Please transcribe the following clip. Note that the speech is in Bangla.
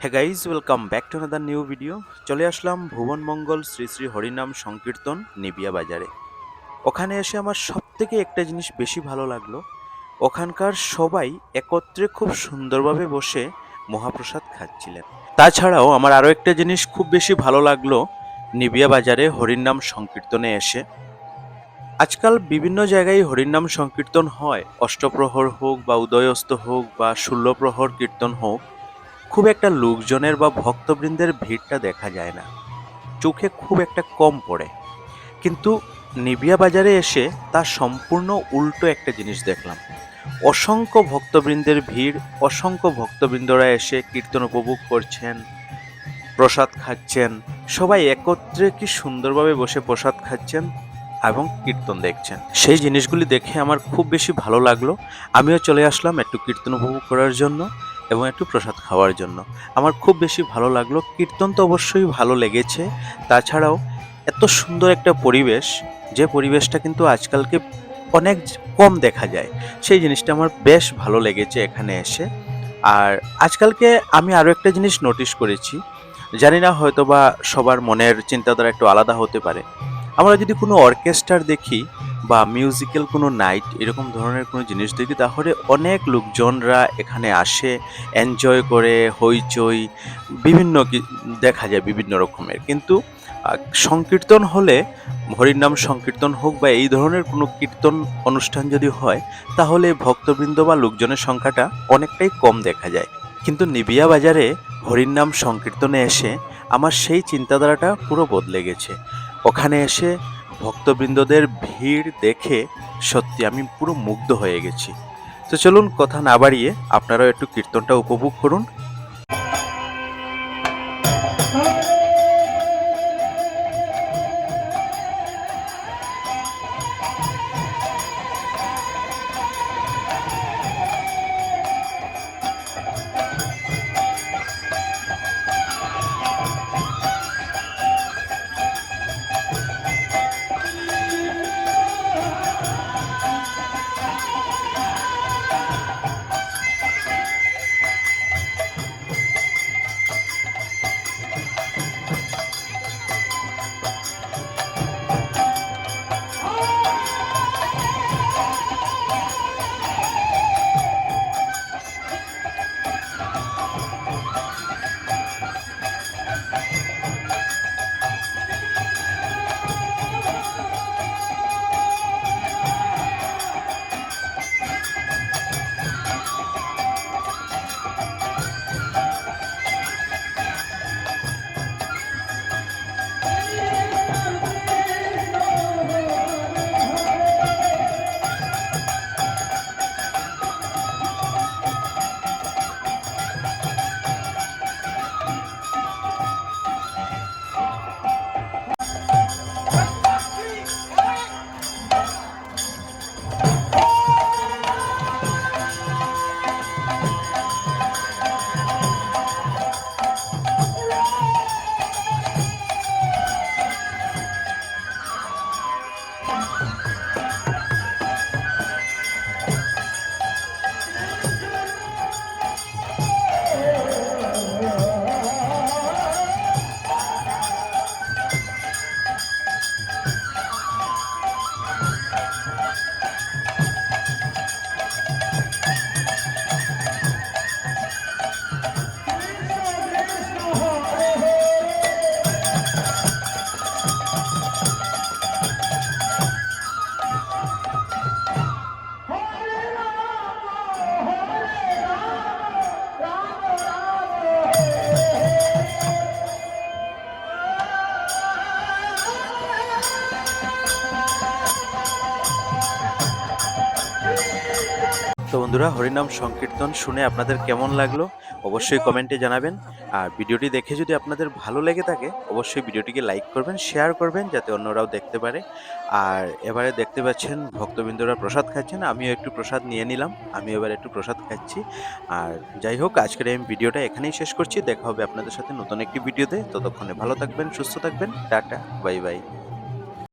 Hey guys, welcome back to another new video. চলে আসলাম ভুবন মঙ্গল শ্রী শ্রী হরিনাম সংকীর্তন নেবিয়া বাজারে। ওখানে এসে আমার সব থেকে একটা জিনিস বেশি ভালো লাগলো, ওখানকার সবাই একত্রে খুব সুন্দরভাবে বসে মহাপ্রসাদ খাচ্ছিলেন। তাছাড়াও আমার আরও একটা জিনিস খুব বেশি ভালো লাগলো নেবিয়া বাজারে হরিনাম সংকীর্তনে এসে। আজকাল বিভিন্ন জায়গায় হরিনাম সংকীর্তন হয়, অষ্টপ্রহর হোক বা উদয়স্ত হোক বা ষোলপ্রহর কীর্তন হোক, খুব একটা লোকজনের বা ভক্তবৃন্দের ভিড়টা দেখা যায় না, চোখে খুব একটা কম পড়ে। কিন্তু নিবিয়া বাজারে এসে তার সম্পূর্ণ উল্টো একটা জিনিস দেখলাম। অসংখ্য ভক্তবৃন্দের ভিড়, অসংখ্য ভক্তবৃন্দরা এসে কীর্তন উপভোগ করছেন, প্রসাদ খাচ্ছেন, সবাই একত্রে কি সুন্দরভাবে বসে প্রসাদ খাচ্ছেন এবং কীর্তন দেখছেন। সেই জিনিসগুলি দেখে আমার খুব বেশি ভালো লাগলো। আমিও চলে আসলাম একটু কীর্তন উপভোগ করার জন্য এবং একটু প্রসাদ খাওয়ার জন্য। আমার খুব বেশি ভালো লাগলো। কীর্তন তো অবশ্যই ভালো লেগেছে, তাছাড়াও এত সুন্দর একটা পরিবেশ, যে পরিবেশটা কিন্তু আজকালকে অনেক কম দেখা যায়, সেই জিনিসটা আমার বেশ ভালো লেগেছে এখানে এসে। আর আজকালকে আমি আরও একটা জিনিস নোটিশ করেছি, জানি না হয়তো বা সবার মনের চিন্তাধারা একটু আলাদা হতে পারে। আমরা যদি কোনো অর্কেস্ট্রার দেখি বা মিউজিক্যাল কোনো নাইট এরকম ধরনের কোনো জিনিস দেখি, তাহলে অনেক লোকজনরা এখানে আসে, এনজয় করে, হইচই বিভিন্ন দেখা যায় বিভিন্ন রকমের। কিন্তু সংকীর্তন হলে, হরিনাম সংকীর্তন হোক বা এই ধরনের কোনো কীর্তন অনুষ্ঠান যদি হয়, তাহলে ভক্তবৃন্দ বা লোকজনের সংখ্যাটা অনেকটাই কম দেখা যায়। কিন্তু নিবিয়া বাজারে হরিনাম সংকীর্তনে এসে আমার সেই চিন্তাধারাটা পুরো বদলে গেছে। ওখানে এসে ভক্তবৃন্দদের ভিড় দেখে সত্যি আমি পুরো মুগ্ধ হয়ে গেছি। তো চলুন কথা না বাড়িয়ে আপনারাও একটু কীর্তনটা উপভোগ করুন। তো বন্ধুরা, হরিনাম সংকীর্তন শুনে আপনাদের কেমন লাগলো অবশ্যই কমেন্টে জানাবেন। আর ভিডিওটি দেখে যদি আপনাদের ভালো লেগে থাকে, অবশ্যই ভিডিওটিকে লাইক করবেন, শেয়ার করবেন, যাতে অন্যরাও দেখতে পারে। আর এবারে দেখতে পাচ্ছেন ভক্তবৃন্দরা প্রসাদ খাচ্ছেন, আমিও একটু প্রসাদ নিয়ে নিলাম, আমি এবার একটু প্রসাদ খাচ্ছি। আর যাই হোক, আজকের আমি ভিডিওটা এখানেই শেষ করছি। দেখা হবে আপনাদের সাথে নতুন একটি ভিডিওতে। ততক্ষণে ভালো থাকবেন, সুস্থ থাকবেন, টাটা, বাই বাই।